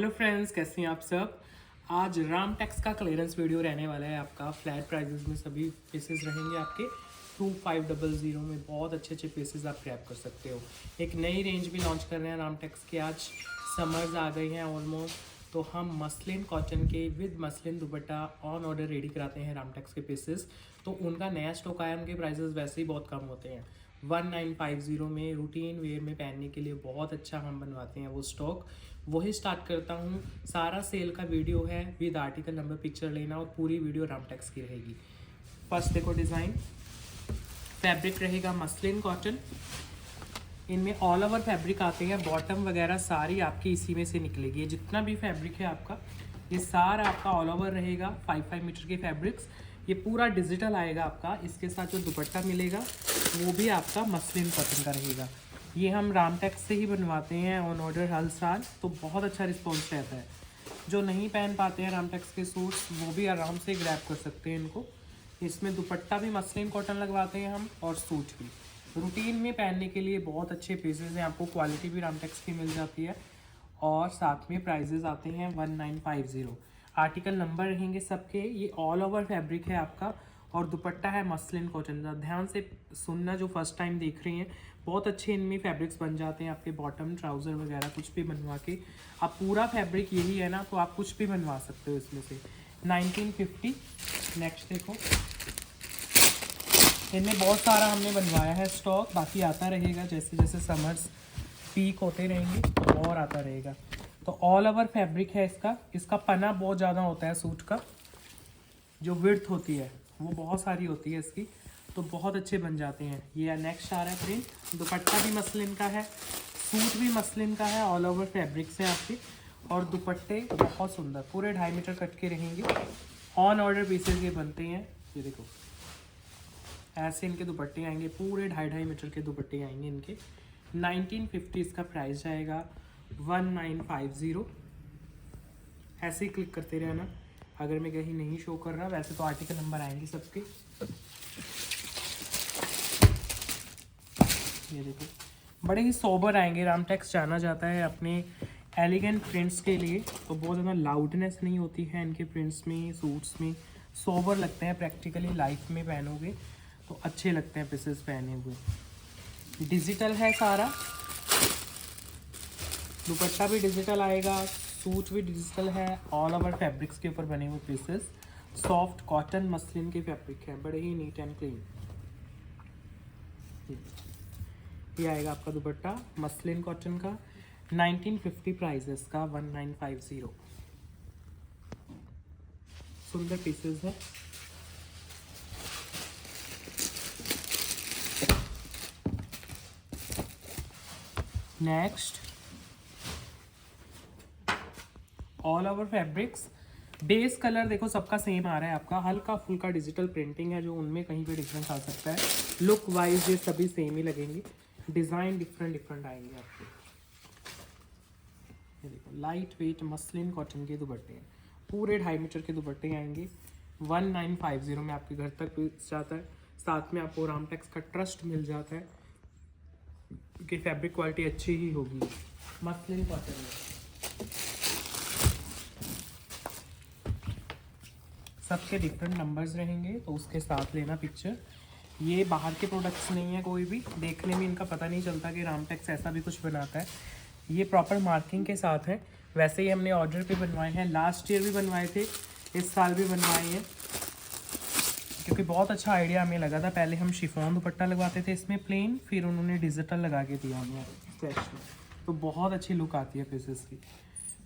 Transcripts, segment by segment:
Hello friends, कैसे हैं आप सब। आज रामटेक्स का क्लियरेंस वीडियो रहने वाला है आपका। फ्लैट प्राइजेस में सभी पीसेस रहेंगे आपके 2500 में। बहुत अच्छे अच्छे पीसेस आप ग्रैब कर सकते हो। एक नई रेंज भी लॉन्च कर रहे हैं रामटेक्स की। आज समर्स आ गई हैं ऑलमोस्ट, तो हम मसलिन कॉटन के with muslin dupatta on order ready कराते हैं रामटेक्स के पीसेस। तो उनका नया स्टॉक आया, उनके प्राइसेस वैसे ही बहुत कम होते हैं। 1950 में रूटीन वेयर में पहनने के लिए बहुत अच्छा हम बनवाते हैं वो स्टॉक। वही स्टार्ट करता हूँ। सारा सेल का वीडियो है विद आर्टिकल नंबर, पिक्चर लेना, और पूरी वीडियो रामटेक्स की रहेगी। फर्स्ट देखो डिज़ाइन, फैब्रिक रहेगा मसलिन कॉटन। इनमें ऑल ओवर फैब्रिक आते हैं, बॉटम वगैरह सारी आपकी इसी में से निकलेगी। जितना भी फैब्रिक है आपका, ये सारा आपका ऑल ओवर रहेगा। 5 मीटर के फैब्रिक्स, ये पूरा डिजिटल आएगा आपका। इसके साथ जो दुपट्टा मिलेगा वो भी आपका मसलिन कॉटन का रहेगा। ये हम रामटेक्स से ही बनवाते हैं ऑन ऑर्डर हर साल, तो बहुत अच्छा रिस्पॉन्स रहता है। जो नहीं पहन पाते हैं रामटेक्स के सूट्स, वो भी आराम से ग्रैब कर सकते हैं इनको। इसमें दुपट्टा भी मसलिन कॉटन लगवाते हैं हम, और सूट भी। रूटीन में पहनने के लिए बहुत अच्छे पीसेस हैं, आपको क्वालिटी भी रामटेक्स की मिल जाती है। और साथ में प्राइजेस आते हैं 1950। आर्टिकल नंबर रहेंगे सबके। ये ऑल ओवर फैब्रिक है आपका, और दुपट्टा है मसलिन कॉटन का। ध्यान से सुनना जो फर्स्ट टाइम देख रही हैं, बहुत अच्छे इनमें फैब्रिक्स बन जाते हैं आपके। बॉटम ट्राउज़र वगैरह कुछ भी बनवा के, अब पूरा फैब्रिक यही है ना, तो आप कुछ भी बनवा सकते हो इसमें से। 1950। नेक्स्ट देखो, इनमें बहुत सारा हमने बनवाया है स्टॉक, बाकी आता रहेगा जैसे जैसे समर्स पीक होते रहेंगे और आता रहेगा। तो ऑल ओवर फैब्रिक है इसका। इसका पना बहुत ज़्यादा होता है सूट का, जो विड्थ होती है वो बहुत सारी होती है इसकी, तो बहुत अच्छे बन जाते हैं। ये नेक्स्ट आ रहा है प्रिंट। दुपट्टा भी मसलिन का है, सूट भी मसलिन का है, ऑल ओवर फैब्रिक्स हैं आपके। और दुपट्टे बहुत सुंदर, पूरे 2.5 मीटर कट के रहेंगे। ऑन ऑर्डर पीसेस ये बनते हैं। ये देखो, ऐसे इनके दुपट्टे आएंगे, पूरे 2.5 मीटर के दुपट्टे आएंगे इनके। 1950 इसका प्राइस जाएगा 1950। ऐसे ही क्लिक करते रहना अगर मैं कहीं नहीं शो कर रहा। वैसे तो आर्टिकल नंबर आएंगे सबके। ये देखो, बड़े ही सोबर आएंगे। रामटेक्स जाना जाता है अपने एलिगेंट प्रिंट्स के लिए, तो बहुत ज़्यादा लाउडनेस नहीं होती है इनके प्रिंट्स में, सूट्स में। सोबर लगते हैं, प्रैक्टिकली लाइफ में पहनोगे तो अच्छे लगते हैं पीसेस पहने हुए। डिजिटल है सारा, दुपट्टा भी डिजिटल आएगा, सूट भी डिजिटल है। ऑल ओवर फैब्रिक्स के ऊपर बने हुए पीसेस। सॉफ्ट कॉटन मसलिन के फैब्रिक है, बड़े ही नीट एंड क्लीन। ये आएगा आपका दुपट्टा मसलिन कॉटन का। 1950 प्राइस है इसका, 1950। सुंदर पीसेस है। Next, all over fabrics. Base colour देखो सबका सेम आ रहा है आपका। हल्का फुल्का डिजिटल प्रिंटिंग है, जो उनमें कहीं पे डिफरेंस आ सकता है। लुक वाइज ये सभी सेम ही लगेंगे, डिज़ाइन डिफरेंट डिफरेंट आएंगे आपके। ये देखो, लाइट वेट मसलिन कॉटन के दुपट्टे हैं, पूरे 2.5 मीटर के दुपट्टे आएंगे। 1950 में आपके घर तक पहुंच जाता है। साथ में आपको रामटेक्स का ट्रस्ट मिल जाता है कि फैब्रिक क्वालिटी अच्छी ही होगी मसलिन कॉटन में। सबके डिफरेंट नंबर्स रहेंगे, तो उसके साथ लेना पिक्चर। ये बाहर के प्रोडक्ट्स नहीं है, कोई भी देखने में इनका पता नहीं चलता कि रामटेक्स ऐसा भी कुछ बनाता है। ये प्रॉपर मार्किंग के साथ है। वैसे ही हमने ऑर्डर पे बनवाए हैं, लास्ट ईयर भी बनवाए थे, इस साल भी बनवाए हैं, क्योंकि बहुत अच्छा आइडिया हमें लगा था। पहले हम शिफॉन दुपट्टा लगवाते थे इसमें प्लेन, फिर उन्होंने डिजिटल लगा के दिया हमें स्ट्रेच में, तो बहुत अच्छी लुक आती है पीसेस की।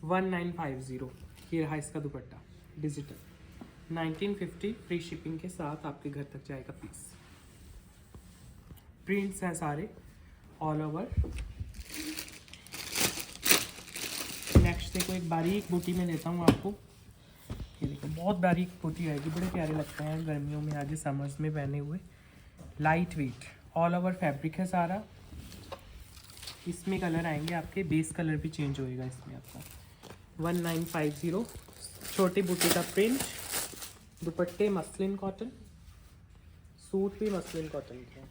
1950 ये रहा इसका दुपट्टा डिजिटल। 1950 फ्री शिपिंग के साथ आपके घर तक जाएगा पीस। प्रिंट्स हैं सारे ऑल ओवर। नेक्स्ट देखो, एक बारीक बूटी में देता हूँ आपको। ये देखो, बहुत बारीक बूटी आएगी, बड़े प्यारे लगते हैं गर्मियों में, आगे समर्स में पहने हुए। Light weight all over fabric है सारा। इसमें कलर आएंगे आपके, बेस कलर भी चेंज होएगा इसमें आपका। 1950 छोटी बूटी का प्रिंट। दुपट्टे मसलिन कॉटन, सूट भी मसलिन कॉटन के हैं।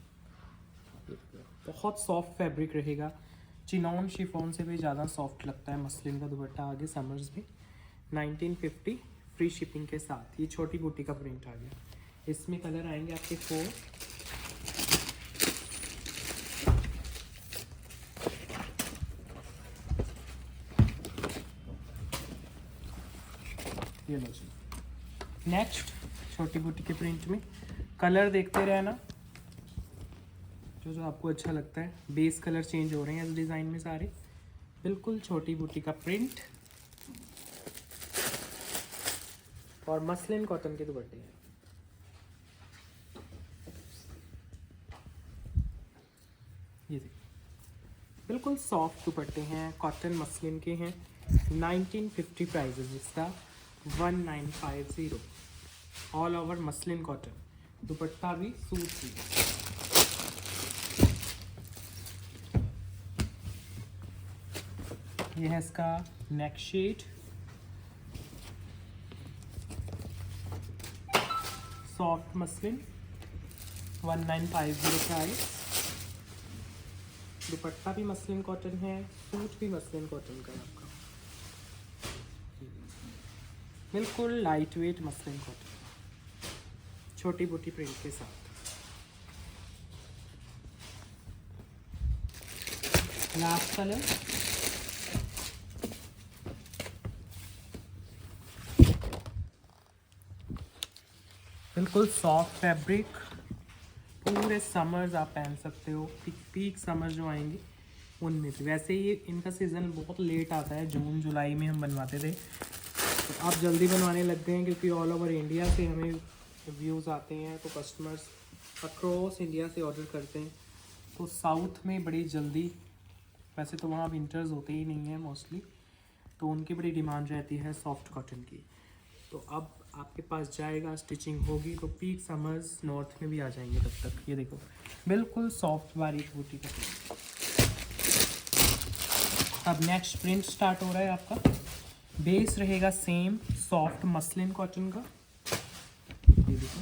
बहुत सॉफ्ट फैब्रिक रहेगा। चिनॉन शिफॉन से भी ज़्यादा सॉफ्ट लगता है मसलिन का दुपट्टा आगे समर्स में। 1950 फ्री शिपिंग के साथ। ये छोटी बूटी का प्रिंट आ गया। इसमें कलर आएंगे आपके 4। ये लो जी। नेक्स्ट छोटी बूटी के प्रिंट में कलर देखते रहना, जो जो आपको अच्छा लगता है। बेस कलर चेंज हो रहे हैं इस डिज़ाइन में सारे। बिल्कुल छोटी बूटी का प्रिंट और मसलिन कॉटन के दुपट्टे हैं। ये देखिए बिल्कुल सॉफ्ट दुपट्टे हैं, कॉटन मसलिन के हैं। 1950 प्राइजेज इसका 1950। ऑल ओवर मसलिन कॉटन, दुपट्टा भी सूट भी। ये है इसका next shade, soft muslin 1950 price. दुपट्टा भी मसलिन कॉटन है, सूट भी मसलिन कॉटन का है आपका। बिल्कुल लाइट वेट मसलिन कॉटन, छोटी बूटी प्रिंट के साथ। लास्ट कलर बिल्कुल सॉफ्ट फैब्रिक, पूरे समर्स आप पहन सकते हो। पीक समर जो आएंगे उनमें भी। वैसे ये इनका सीज़न बहुत लेट आता है, जून जुलाई में हम बनवाते थे, तो आप जल्दी बनवाने लग गए हैं क्योंकि ऑल ओवर इंडिया से हमें व्यूज़ आते हैं, तो कस्टमर्स अक्रॉस इंडिया से ऑर्डर करते हैं। तो साउथ में बड़ी जल्दी, वैसे तो वहाँ विंटर्स होते ही नहीं हैं मोस्टली, तो उनकी बड़ी डिमांड रहती है सॉफ्ट कॉटन की। तो अब आपके पास जाएगा, स्टिचिंग होगी तो पीक समर्स नॉर्थ में भी आ जाएंगे तब तक। ये देखो बिल्कुल सॉफ्ट बारीक बूटी का प्रिंट। अब नेक्स्ट प्रिंट स्टार्ट हो रहा है आपका। बेस रहेगा सेम सॉफ्ट मसलिन कॉटन का। ये देखो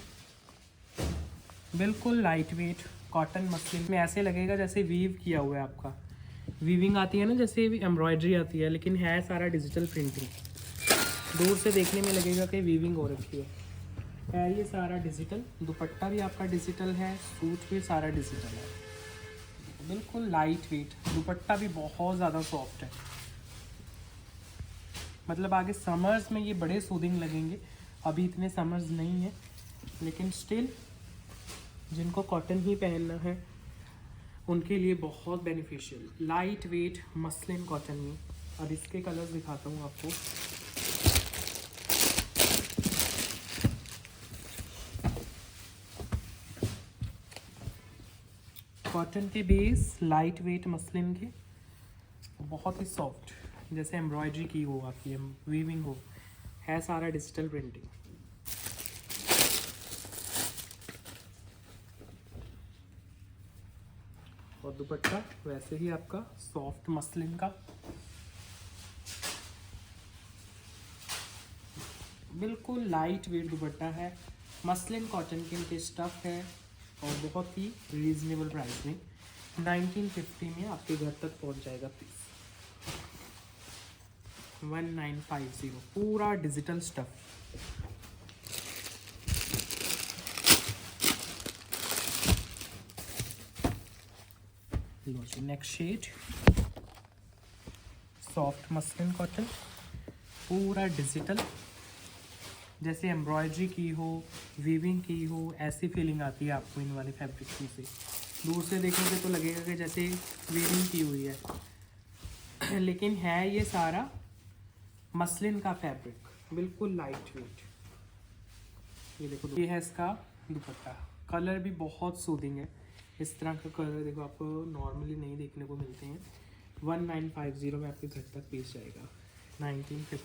बिल्कुल लाइट वेट कॉटन मसलिन में, ऐसे लगेगा जैसे वीव किया हुआ है आपका। वीविंग आती है ना, जैसे एम्ब्रॉयडरी आती है, लेकिन है सारा डिजिटल प्रिंटिंग। दूर से देखने में लगेगा कि वीविंग हो रखी है ये सारा डिजिटल। दुपट्टा भी आपका डिजिटल है, सूट भी सारा डिजिटल है। बिल्कुल लाइट वेट, दुपट्टा भी बहुत ज़्यादा सॉफ्ट है। मतलब आगे समर्स में ये बड़े सूदिंग लगेंगे। अभी इतने समर्स नहीं है, लेकिन स्टिल जिनको कॉटन ही पहनना है उनके लिए बहुत beneficial. Light weight muslin cotton में। अब इसके कलर्स दिखाता हूँ आपको। कॉटन के बेस लाइट वेट मसलिन के, बहुत ही सॉफ्ट, जैसे एम्ब्रॉयडरी की हो आपकी, वीविंग हो, है सारा डिजिटल प्रिंटिंग। और दुपट्टा वैसे ही आपका सॉफ्ट मसलिन का, बिल्कुल लाइट वेट दुपट्टा है। मसलिन कॉटन के इनके स्टफ है और बहुत ही रीजनेबल प्राइस में। 1950 में आपके घर तक पहुंच जाएगा पीस। 1950 पूरा डिजिटल स्टफ। लो जी next shade, soft muslin cotton, पूरा डिजिटल, जैसे एम्ब्रॉयडरी की हो, वीविंग की हो, ऐसी फीलिंग आती है आपको इन वाले फैब्रिक से। दूर से देखोगे तो लगेगा कि जैसे वीविंग की हुई है, लेकिन है ये सारा मसलिन का फैब्रिक, बिल्कुल लाइट वेट। ये देखो, ये है इसका दुपट्टा। कलर भी बहुत सूदिंग है। इस तरह का कलर देखो आपको नॉर्मली नहीं देखने को मिलते हैं। 1950 में आपके घर तक पीस जाएगा। 1950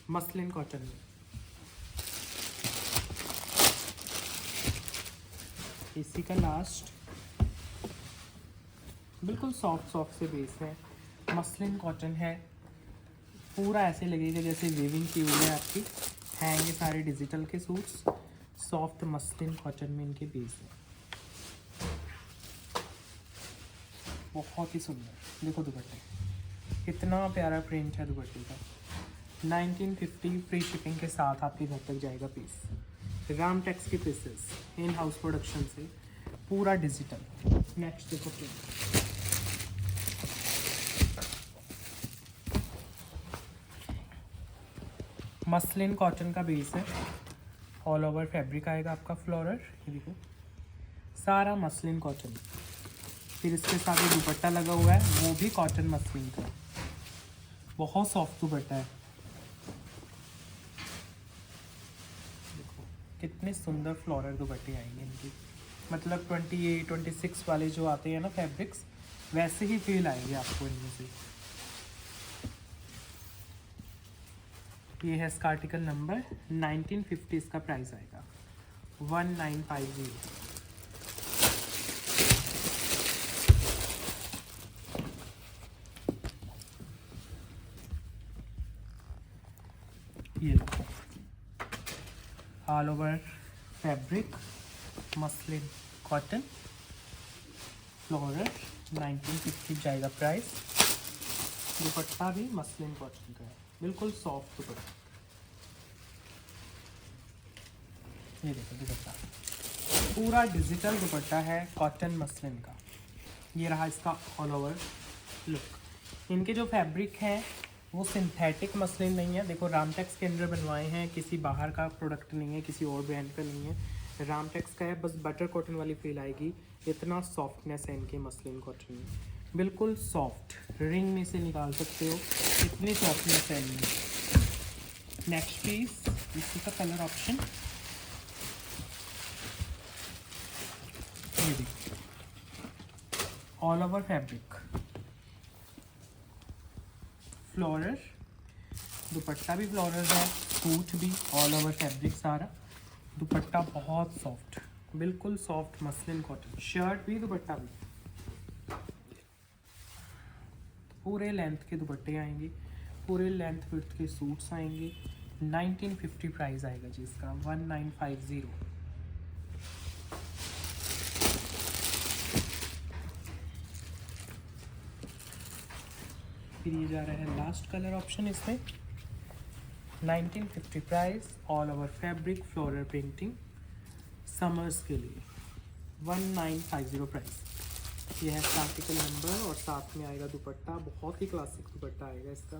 मसलिन कॉटन में। इसी का लास्ट बिल्कुल सॉफ्ट सॉफ्ट से बेस है, मसलिन कॉटन है, पूरा ऐसे लगेगा जैसे वीविंग की हुई है आपकी। हैं ये सारे डिजिटल के सूट्स, सॉफ्ट मसलिन कॉटन में इनके बेस है। बहुत ही सुंदर। देखो दुपट्टे, कितना प्यारा प्रिंट है दुपट्टे का। 1950 फ्री शिपिंग के साथ आपके घर तक जाएगा पीस। रामटेक्स के पीसेस इन हाउस प्रोडक्शन से, पूरा डिजिटल। नेक्स्ट देखो प्रिंट, मसलिन कॉटन का बेस है, ऑल ओवर फैब्रिक आएगा आपका फ्लोरल। ये देखो सारा मसलिन कॉटन। फिर इसके साथ ये दुपट्टा लगा हुआ है, वो भी कॉटन मसलिन का, बहुत सॉफ्ट दुपट्टा है। देखो कितने सुंदर फ्लोरल दुपट्टे आएंगे इनकी, मतलब 28, 26 वाले जो आते हैं ना फैब्रिक्स, वैसे ही फील आएंगे आपको इनमें से। ये है इसका आर्टिकल नंबर 1950, इसका प्राइस आएगा 1950। ये लो, all over fabric muslin cotton floral, 1950 जाएगा प्राइस। दुपट्टा भी मसलिन कॉटन का है, बिल्कुल सॉफ्ट दुपट्टा। ये देखो दुपट्टा, पूरा डिजिटल दुपट्टा है कॉटन मसलिन का। ये रहा इसका ऑल ओवर लुक। इनके जो फैब्रिक हैं वो सिंथेटिक मसलिन नहीं है। देखो रामटेक्स के अंदर बनवाए हैं, किसी बाहर का प्रोडक्ट नहीं है, किसी और ब्रांड का नहीं है, रामटेक्स का है। बस बटर कॉटन वाली फील आएगी, इतना सॉफ्टनेस है इनके मसलिन कॉटन में, बिल्कुल सॉफ्ट, रिंग में से निकाल सकते हो, इतनी सॉफ्टनेस है इनमें। नेक्स्ट पीस, इसी का कलर ऑप्शन, ये देखिए ऑल ओवर फैब्रिक फ्लोरल, दुपट्टा भी फ्लोरल है, सूट भी ऑल ओवर फैब्रिक सारा। दुपट्टा बहुत सॉफ्ट, बिल्कुल सॉफ्ट मसलिन कॉटन, शर्ट भी दुपट्टा भी, पूरे लेंथ के दुपट्टे आएंगे, पूरे लेंथ विड्थ के सूट्स आएंगे। 1950 प्राइस आएगा जी इसका, 1950। फिर ये जा रहा है लास्ट कलर ऑप्शन इसमें, 1950 price, all over fabric floral printing, summers के लिए 1950 प्राइस। ये है आर्टिकल नंबर, और साथ में आएगा दुपट्टा, बहुत ही क्लासिक दुपट्टा आएगा इसका,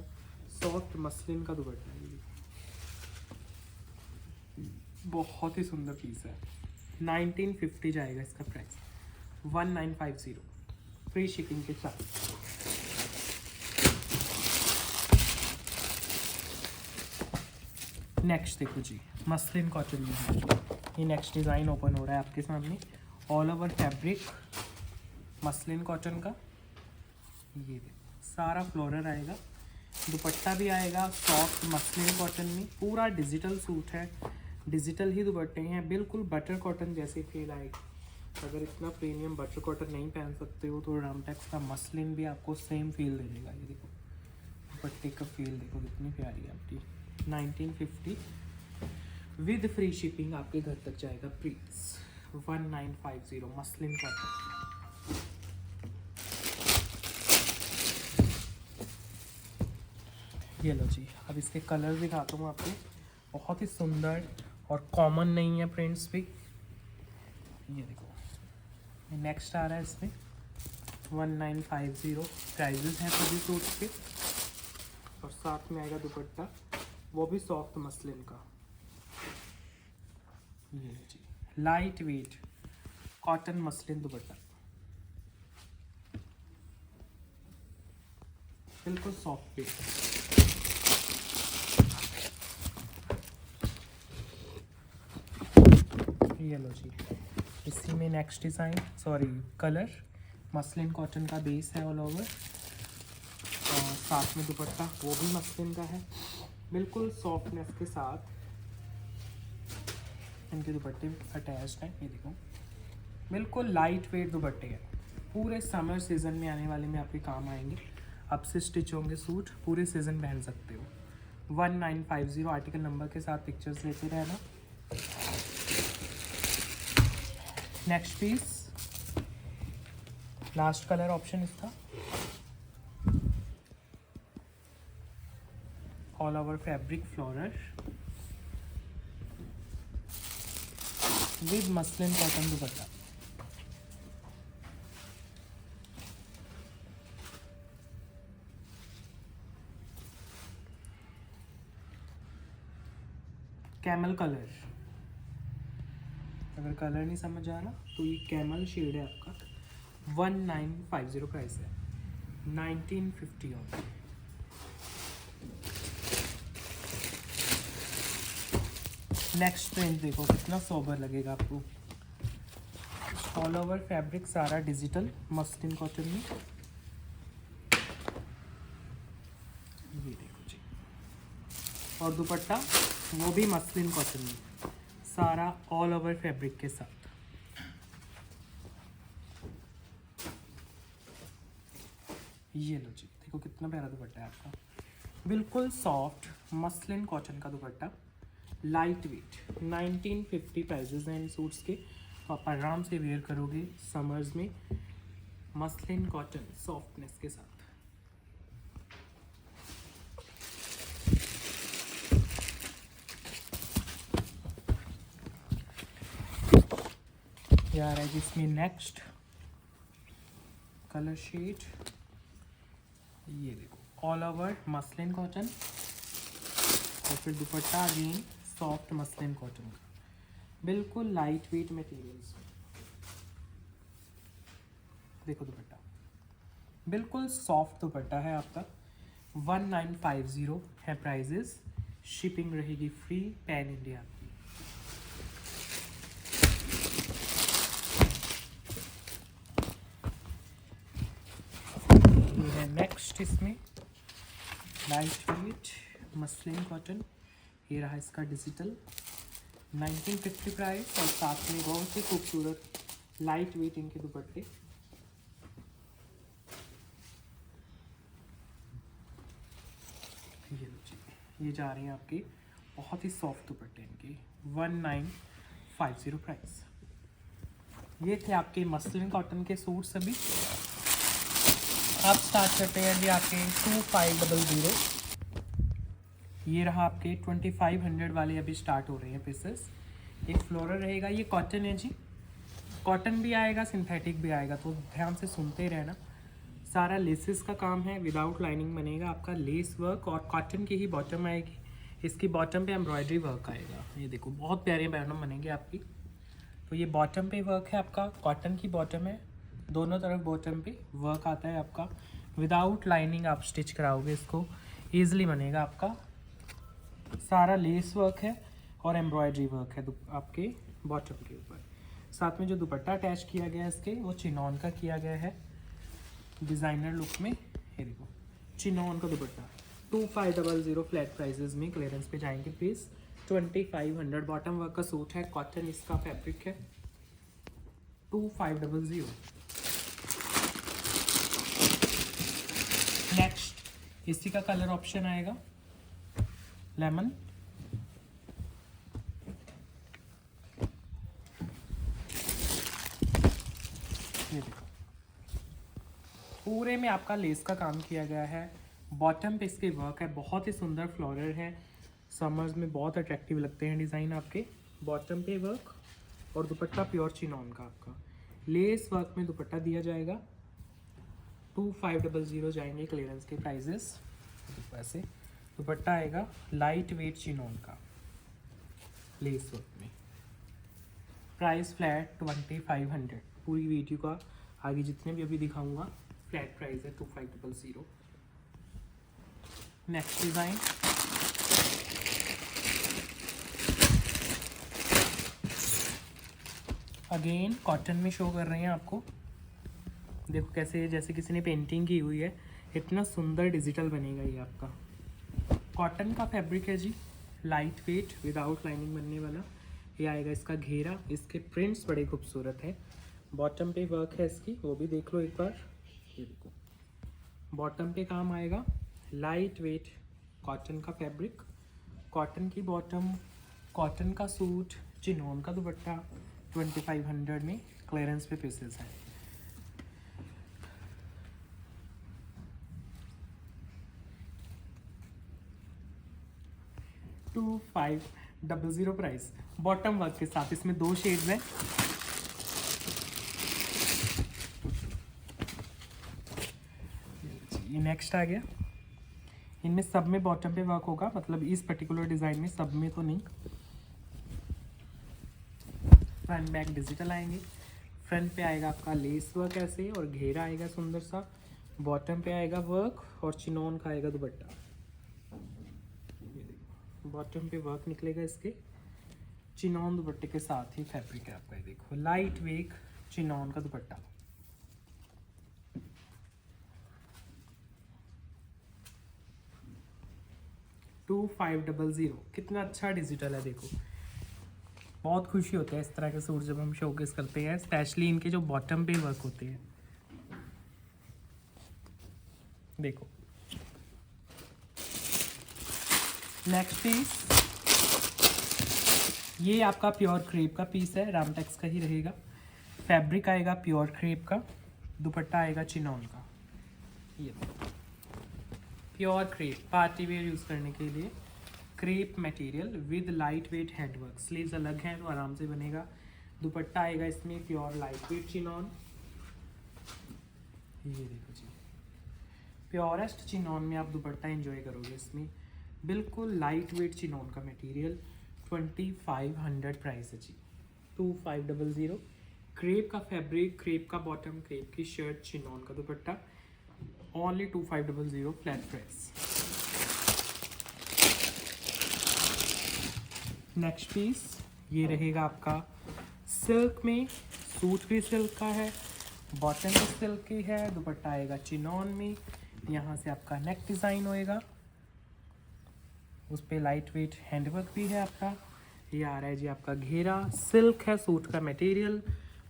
सॉफ्ट मसलिन का दुपट्टा है, बहुत ही सुंदर पीस है। 1950 जाएगा इसका प्राइस, 1950 फ्री शिपिंग के साथ। नेक्स्ट देखो जी, मसलिन कॉटन में ये नेक्स्ट डिज़ाइन ओपन हो रहा है आपके सामने, all over fabric muslin cotton का। ये देखो सारा फ्लोरल आएगा, दुपट्टा भी आएगा सॉफ्ट मसलिन कॉटन में, पूरा डिजिटल सूट है, डिजिटल ही दुपट्टे हैं, बिल्कुल बटर कॉटन जैसे फील आएगी। अगर इतना प्रीमियम बटर कॉटन नहीं पहन सकते हो तो रामटेक्स का मसलिन भी आपको सेम फील दे देगा। ये देखो दुपट्टे का फील देखो कितनी प्यारी है आपकी। 1950 विद फ्री शिपिंग आपके घर तक जाएगा प्लीज, 1950 मसलिन कॉटन। ये लो जी, अब इसके कलर दिखाता हूँ आपको, बहुत ही सुंदर और कॉमन नहीं है प्रिंट्स भी। ये देखो नेक्स्ट आ रहा है इसमें 1950 प्राइजेस हैं सभी सूट्स के, और साथ में आएगा दुपट्टा, वो भी सॉफ्ट मसलिन का। ये जी लाइट वेट कॉटन मसलिन दुपट्टा, बिल्कुल सॉफ्ट वेट। ये लो जी, इसी में next design, sorry colour, muslin cotton का बेस है ऑल ओवर, और साथ में दुपट्टा वो भी मसलिन का है, बिल्कुल सॉफ्टनेस के साथ इनके दुपट्टे अटैच्ड हैं। ये देखो बिल्कुल लाइट वेट दुपट्टे हैं, पूरे समर सीज़न में आने वाले में आपके काम आएंगे। अब से स्टिच होंगे सूट, पूरे सीज़न पहन सकते हो। 1950 आर्टिकल नंबर के साथ पिक्चर्स लेते रहना। Next piece last colour option इसका all over fabric floral with muslin cotton दुपट्टा। कैमल कलर, अगर कलर नहीं समझ आ रहा तो ये कैमल शेड है आपका। 1950 प्राइस है, 1950 ऑन। नेक्स्ट प्रिंट देखो कितना सोबर लगेगा आपको। ऑल ओवर फैब्रिक सारा डिजिटल मस्लिन कॉटन में, ये देखो जी। और दुपट्टा वो भी मस्लिन कॉटन में, सारा ऑल ओवर फैब्रिक के साथ। ये लो जी, देखो कितना प्यारा दुपट्टा है आपका, बिल्कुल सॉफ्ट मस्लिन कॉटन का दुपट्टा, लाइट वेट। 1950 प्राइजेज हैं इन सूट्स के, आप आराम से वेयर करोगे समर्स में, मस्लिन कॉटन सॉफ्टनेस के साथ। यार है जिसमें नेक्स्ट कलर शेड, ये देखो ऑल ओवर मस्लिन कॉटन और फिर दुपट्टा अगेन सॉफ्ट मस्लिन कॉटन का, बिल्कुल लाइट वेट मटेरियल्स। देखो दुपट्टा बिल्कुल सॉफ्ट दुपट्टा है आपका। 1950 है प्राइजेस, शिपिंग रहेगी फ्री पैन इंडिया की। ये है नेक्स्ट इसमें लाइट वेट मस्लिन कॉटन, ये रहा इसका डिजिटल। 1950 प्राइस और साथ में बहुत ही खूबसूरत लाइट वेट इनके दुपट्टे। ये लो जी, ये जा रहे हैं आपके बहुत ही सॉफ्ट दुपट्टे इनके। 1950 प्राइस। ये थे आपके मस्लिन कॉटन के सूट सभी। आप स्टार्ट करते हैं जी आपके 2500। ये रहा आपके 2500 वाले अभी स्टार्ट हो रहे हैं पीसेस। एक फ्लोरल रहेगा, ये कॉटन है जी, कॉटन भी आएगा सिंथेटिक भी आएगा, तो ध्यान से सुनते रहना। सारा लेसेस का काम है, विदाउट लाइनिंग बनेगा आपका, लेस वर्क और कॉटन की ही बॉटम आएगी। इसकी बॉटम पे एम्ब्रॉयडरी वर्क आएगा, ये देखो बहुत प्यारे बॉटम बनेंगे आपकी। तो ये बॉटम पे वर्क है आपका, कॉटन की बॉटम है, दोनों तरफ बॉटम पे वर्क आता है आपका। विदाउट लाइनिंग आप स्टिच कराओगे इसको, ईजिली बनेगा आपका। सारा लेस वर्क है और एम्ब्रॉयडरी वर्क है आपके बॉटम के ऊपर। साथ में जो दुपट्टा अटैच किया गया है इसके, वो चिनॉन का किया गया है डिज़ाइनर लुक में। ये देखो चिनॉन का दुपट्टा। 2500 फ्लैट प्राइजेस में क्लियरेंस पे जाएंगे प्लीज़। 2500 बॉटम वर्क का सूट है, कॉटन इसका फैब्रिक है। 2500। नेक्स्ट इसी का कलर ऑप्शन आएगा लेमन। ये देखो पूरे में आपका लेस का काम किया गया है, बॉटम पे इसके वर्क है, बहुत ही सुंदर फ्लोरल है, समर्स में बहुत अट्रैक्टिव लगते हैं डिज़ाइन आपके। बॉटम पे वर्क और दुपट्टा प्योर चिनॉन का आपका, लेस वर्क में दुपट्टा दिया जाएगा। 2500 जाएंगे क्लियरेंस के प्राइजेस। वैसे दुपट्टा आएगा लाइट वेट चिनॉन का लेस वर्क में, प्राइस फ्लैट 2500। पूरी वीडियो का आगे जितने भी अभी दिखाऊंगा फ्लैट प्राइस है 2500। नेक्स्ट डिज़ाइन अगेन कॉटन में शो कर रहे हैं आपको। देखो कैसे जैसे किसी ने पेंटिंग की हुई है, इतना सुंदर डिजिटल बनेगा ये आपका। कॉटन का फैब्रिक है जी, लाइट वेट विदाउट लाइनिंग बनने वाला। ये आएगा इसका घेरा, इसके प्रिंट्स बड़े खूबसूरत है। बॉटम पे वर्क है इसकी, वो भी देख लो एक बार। ये देखो बॉटम पे काम आएगा, लाइट वेट कॉटन का फैब्रिक, कॉटन की बॉटम, कॉटन का सूट, चिनॉन का दुपट्टा। 2500 में क्लियरेंस पे पीसेस हैं। 2500 प्राइस, बॉटम वर्क के साथ। इसमें 2 शेड्स हैं। ये नेक्स्ट आ गया। इनमें सब में बॉटम पे वर्क होगा, मतलब इस पर्टिकुलर डिज़ाइन में सब में तो नहीं। फ्रंट बैक डिजिटल आएंगे। फ्रंट पे आएगा आपका लेस वर्क ऐसे और घेरा आएगा सुंदर सा। बॉटम पे आएगा वर्क और चिनॉन का आएगा दुपट्टा। बॉटम पे वर्क निकलेगा इसके, चिनॉन दुपट्टे के साथ ही फैब्रिक है आपका। ये देखो लाइट वेट चिनॉन का दुपट्टा। टू 500। कितना अच्छा डिजिटल है देखो। बहुत खुशी होता है इस तरह के सूट जब हम शोकेस करते हैं, स्पेशली इनके जो बॉटम पे वर्क होते हैं। देखो नेक्स्ट पीस, ये आपका प्योर क्रेप का पीस है, रामटेक्स का ही रहेगा। फैब्रिक आएगा प्योर क्रेप का, दुपट्टा आएगा चिनॉन का। ये pure crepe, party wear use करने के लिए crepe material with light weight handwork. Sleeves अलग हैं तो आराम से बनेगा। दुपट्टा आएगा इसमें प्योर लाइट वेट चिनॉन। ये देखो जी, प्योरेस्ट चिनॉन में आप दुपट्टा एंजॉय करोगे इसमें। बिल्कुल लाइट वेट चिनॉन का मटेरियल। 2500 प्राइस है जी। 2500। क्रेप का फैब्रिक, क्रेप का बॉटम, क्रेप की शर्ट, चिनॉन का dupatta. Only 2500 flat price. Next piece ये रहेगा आपका सिल्क में। सूट भी सिल्क का है, बॉटम भी सिल्क की है, दुपट्टा आएगा चिनॉन में। यहाँ से आपका नेक डिज़ाइन होएगा, उस पर लाइट वेट हैंडवर्क भी है आपका। ये आ रहा है जी आपका घेरा। सिल्क है सूट का मटेरियल,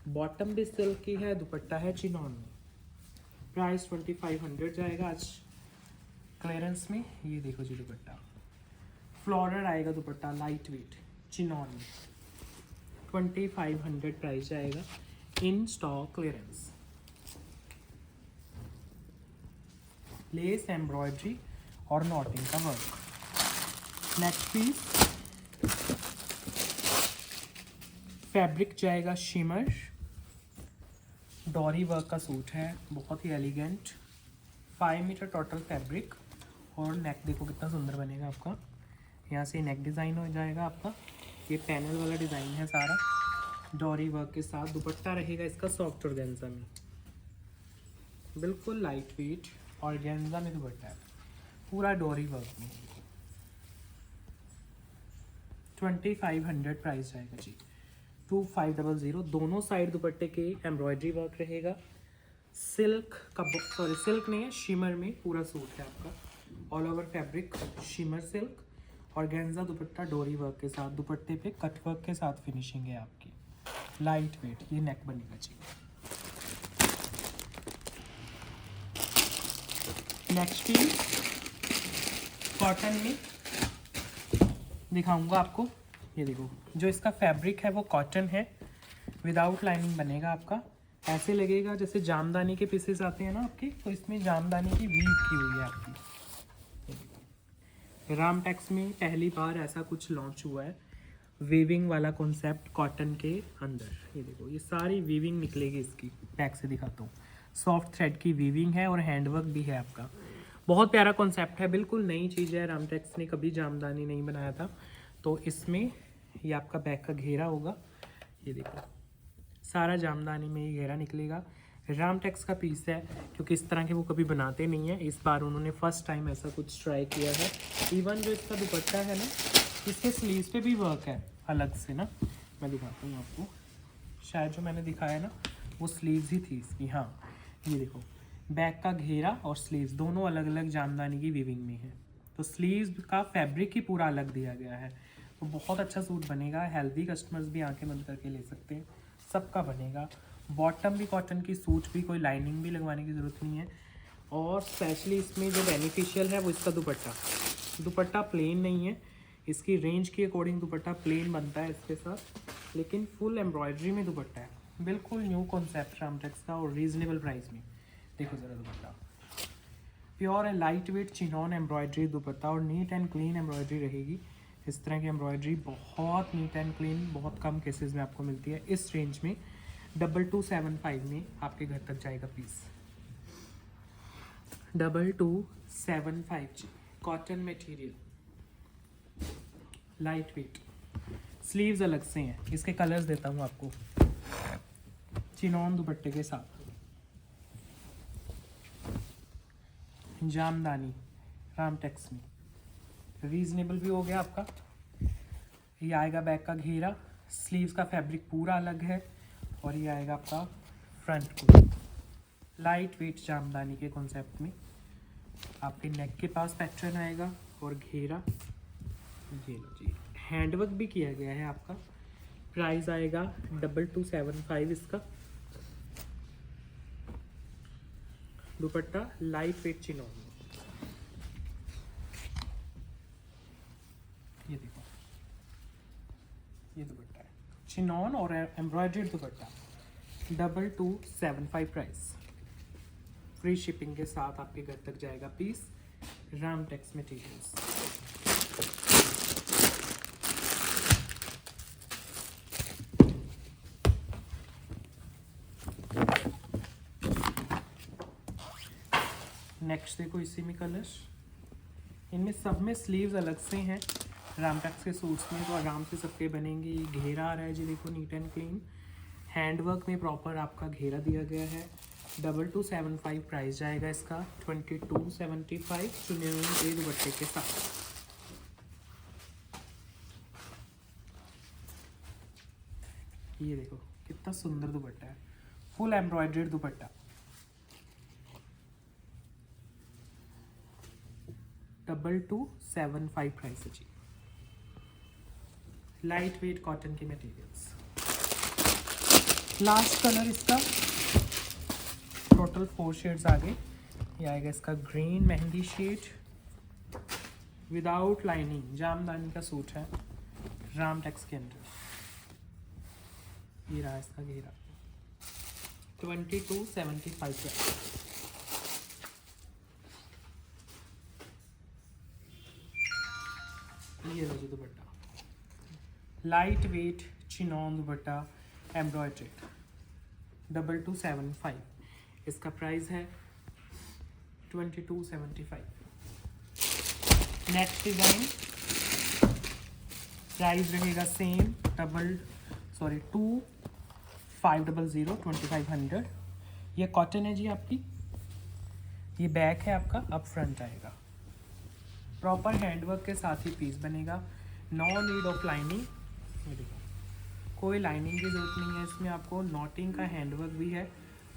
बॉटम भी सिल्क की है, दुपट्टा है चिनॉन में। प्राइस 2500 जाएगा आज क्लियरेंस में। ये देखो जी दुपट्टा, फ्लोरल आएगा दुपट्टा, लाइट वेट चिनॉन में। 2500 प्राइस जाएगा in stock clearance. Less embroidery और नॉटिंग का वर्क। नेक्स्ट पीस, फैब्रिक जाएगा शिमर, डोरी वर्क का सूट है, बहुत ही एलिगेंट। 5 मीटर टोटल फैब्रिक और नेक देखो कितना सुंदर बनेगा आपका। यहाँ से नेक डिज़ाइन हो जाएगा आपका। ये पैनल वाला डिज़ाइन है सारा, डोरी वर्क के साथ। दुपट्टा रहेगा इसका सॉफ्ट ऑर्गेन्जा में, बिल्कुल लाइट वेट ऑर्गेन्जा में दुपट्टा है, पूरा डोरी वर्क में। 2500 प्राइस जाएगा जी। 2500। दोनों साइड दुपट्टे के एम्ब्रॉयडरी वर्क रहेगा। सिल्क का, सॉरी सिल्क नहीं है, शिमर में पूरा सूट है आपका। All over fabric shimmer silk, organza दुपट्टा डोरी वर्क के साथ। दुपट्टे पे कट वर्क के साथ फिनिशिंग है आपकी, लाइट वेट। ये नेक बनेगा जी। नेक्स्ट पीस कॉटन में दिखाऊंगा आपको। ये देखो जो इसका फैब्रिक है वो कॉटन है, विदाउट लाइनिंग बनेगा आपका। ऐसे लगेगा जैसे जामदानी के पीसेस आते हैं ना आपके, तो इसमें जामदानी की वीव की हुई है आपकी। रामटेक्स में पहली बार ऐसा कुछ लॉन्च हुआ है, वीविंग वाला कॉन्सेप्ट कॉटन के अंदर। ये देखो ये सारी वीविंग निकलेगी इसकी, बैक से दिखाता हूँ। सॉफ्ट थ्रेड की वीविंग है और हैंडवर्क भी है आपका। बहुत प्यारा कॉन्सेप्ट है, बिल्कुल नई चीज़ है। रामटेक्स ने कभी जामदानी नहीं बनाया था। तो इसमें ये आपका बैक का घेरा होगा। ये देखो सारा जामदानी में ये घेरा निकलेगा। रामटेक्स का पीस है, क्योंकि इस तरह के वो कभी बनाते नहीं हैं। इस बार उन्होंने फर्स्ट टाइम ऐसा कुछ ट्राई किया है। इवन जो इसका दुपट्टा है ना, इसके स्लीव्स पे भी वर्क है अलग से ना, मैं दिखाता हूँ आपको। शायद जो मैंने दिखाया ना वो स्लीव्स ही थी इसकी। हाँ ये देखो बैक का घेरा और स्लीव्स दोनों अलग अलग जामदानी की वीविंग में है। तो स्लीव्स का फैब्रिक ही पूरा अलग दिया गया है। तो बहुत अच्छा सूट बनेगा। हेल्दी कस्टमर्स भी आंखें बंद करके ले सकते हैं, सबका बनेगा। बॉटम भी कॉटन की, सूट भी, कोई लाइनिंग भी लगवाने की ज़रूरत नहीं है। और स्पेशली इसमें जो बेनिफिशियल है वो इसका दुपट्टा। दुपट्टा प्लेन नहीं है, इसकी रेंज के अकॉर्डिंग दुपट्टा प्लेन बनता है इसके साथ, लेकिन फुल एम्ब्रॉयडरी में दुपट्टा है। बिल्कुल न्यू कॉन्सेप्ट रामटेक्स का और रीजनेबल प्राइस में। देखो ज़रा दुपट्टा, pure and light weight chinon embroidery दुपट्टा और नीट एंड क्लीन एम्ब्रॉयडरी रहेगी। इस तरह की एम्ब्रॉयडरी बहुत नीट एंड क्लीन, बहुत कम केसेस में आपको मिलती है। इस रेंज में 2275 में आपके घर तक जाएगा पीस। 2275 जी, cotton material, light weight. Sleeves अलग से हैं, इसके कलर्स देता हूँ आपको। चिनॉन दुपट्टे के साथ, जामदानी रामटेक्स में, रीजनेबल भी हो गया आपका। ये आएगा बैक का घेरा, स्लीव्स का फैब्रिक पूरा अलग है, और ये आएगा आपका फ्रंट को। लाइट वेट जामदानी के कॉन्सेप्ट में आपके नेक के पास पैटर्न आएगा और घेरा, ये लो जी, हैंडवर्क भी किया गया है आपका। प्राइस आएगा 2275 इसका। दुपट्टा लाइट वेट चिनॉन, ये देखो, ये दुपट्टा है चिनॉन और एम्ब्रॉयडर्ड दुपट्टा। 2275 प्राइस, फ्री शिपिंग के साथ आपके घर तक जाएगा पीस। रामटेक्स मटेरियल्स। नेक्स्ट देखो, इसी में कलर्स, इनमें सब में स्लीव्स अलग से हैं। रामटेक्स के सूट्स में तो आराम से सबके बनेंगे। ये घेरा आ रहा है जी, देखो, नीट एंड क्लीन। हैंडवर्क में प्रॉपर आपका घेरा दिया गया है। 2275 प्राइस जाएगा इसका। 2275 चुनियन के दुपट्टे के साथ। ये देखो कितना सुंदर दुपट्टा है, फुल एम्ब्रॉयडर्ड दुपट्टा। 2275 प्राइस है जी। लाइट वेट कॉटन के मटेरियल्स। लास्ट कलर इसका, टोटल 4 शेड्स आ गए। ये आएगा इसका green mehndi shade without lining, Jamdani का सूट है रामटेक्स के अंदर। ये रहा इसका घेरा। 2275 प्राइस। ये लो जी dupatta, light weight chinon dupatta embroidered. 2275 इसका प्राइस है। 2275। नेक्स्ट डिजाइन, प्राइस रहेगा सेम, 2500 2500। ये कॉटन है जी आपकी। ये बैक है आपका, अब फ्रंट आएगा। प्रॉपर हैंडवर्क के साथ ही पीस बनेगा। No need of lining. ये देखो, कोई लाइनिंग की ज़रूरत नहीं है इसमें। आपको नॉटिंग का हैंडवर्क भी है,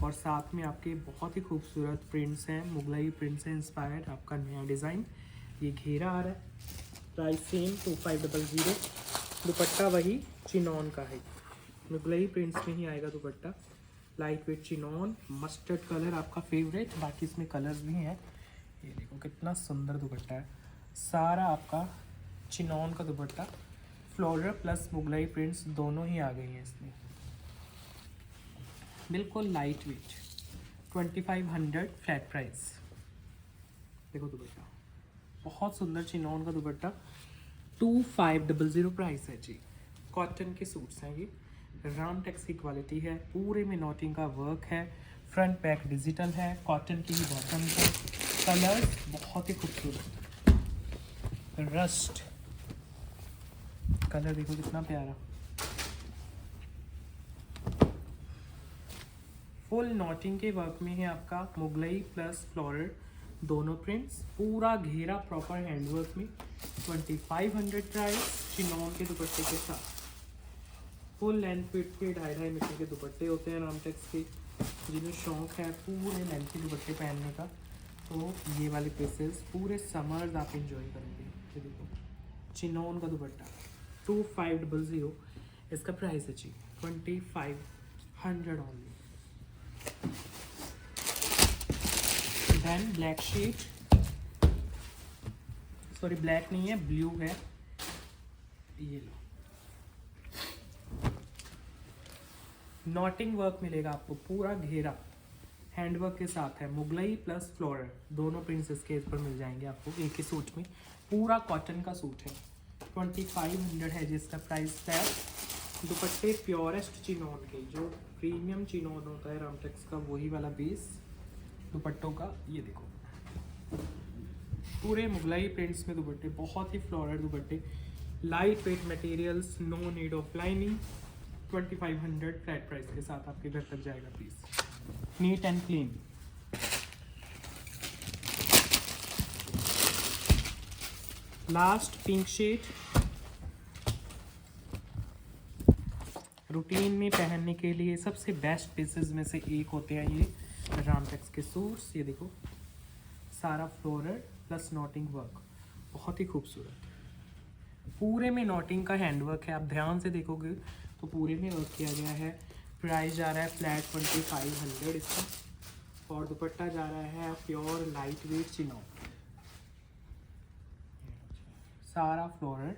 और साथ में आपके बहुत ही खूबसूरत प्रिंट्स हैं, मुगलाई प्रिंट से इंस्पायर्ड आपका नया डिज़ाइन। ये घेरा आ रहा है। Price same 2500। दुपट्टा वही चिनॉन का है, मुगलाई प्रिंट्स में ही आएगा दुपट्टा। Light weight chinon, mustard colour आपका फेवरेट। बाकी इसमें कलर्स भी हैं। ये देखो कितना सुंदर दुपट्टा है, सारा आपका चिनॉन का दुपट्टा। फ्लोरल प्लस मुगलाई प्रिंट्स दोनों ही आ गई हैं इसमें। बिल्कुल लाइट वेट, 2500 फ्लैट प्राइस। देखो दुपट्टा, बहुत सुंदर चिनॉन का दुपट्टा। 2500 प्राइस है जी। कॉटन के सूट्स हैं ये, रामटेक्स की क्वालिटी है। पूरे में नॉटिंग का वर्क है। फ्रंट बैक डिजिटल है। कॉटन की ही बॉटम है। कलर बहुत ही खूबसूरत, रस्ट कलर देखो कितना प्यारा। फुल नॉटिंग के वर्क में है आपका मुगलई प्लस फ्लोरल दोनों प्रिंट्स। पूरा घेरा प्रॉपर हैंडवर्क में। 2500 प्राइस, चिनॉन के दुपट्टे के साथ। फुल लेंथ फिट के 2.5 मीटर के दुपट्टे होते हैं रामटेक्स के। जिन्हें शौक है पूरे लेंथ के दुपट्टे पहनने का, तो ये वाले पीसेस पूरे समर्स आप इंजॉय करेंगे। ये देखो चिनॉन का दुपट्टा, 2500 इसका प्राइस है जी। 2500 only. Then black shade, sorry black नहीं है, ब्लू है। ये लो, नॉटिंग वर्क मिलेगा आपको, पूरा घेरा हैंडवर्क के साथ है। मुगलई प्लस फ्लोरल दोनों प्रिंट्स इसके ऊपर मिल जाएंगे आपको एक ही सूट में। पूरा कॉटन का सूट है। 2500 है जिसका प्राइस टैग। दुपट्टे प्योरेस्ट चिनॉन के, जो प्रीमियम चिनॉन होता है रामटेक्स का, वही वाला बेस दुपट्टों का। ये देखो पूरे मुगलाई प्रिंट्स में दुपट्टे, बहुत ही फ्लोरल दुपट्टे, light weight materials, no need of lining. 2500 flat price के साथ आपके घर तक जाएगा piece, neat and clean. Last pink shade, routine में पहनने के लिए सबसे बेस्ट पीसेस में से एक होते हैं ये रामटेक्स के सूट्स। ये देखो सारा फ्लोरल प्लस नॉटिंग वर्क, बहुत ही खूबसूरत। पूरे में नॉटिंग का हैंडवर्क है, आप ध्यान से देखोगे तो पूरे में वर्क किया गया है। प्राइस जा रहा है फ्लैट 2500 इसका, और दुपट्टा जा रहा है प्योर लाइट वेट चिनॉन, सारा फ्लोरल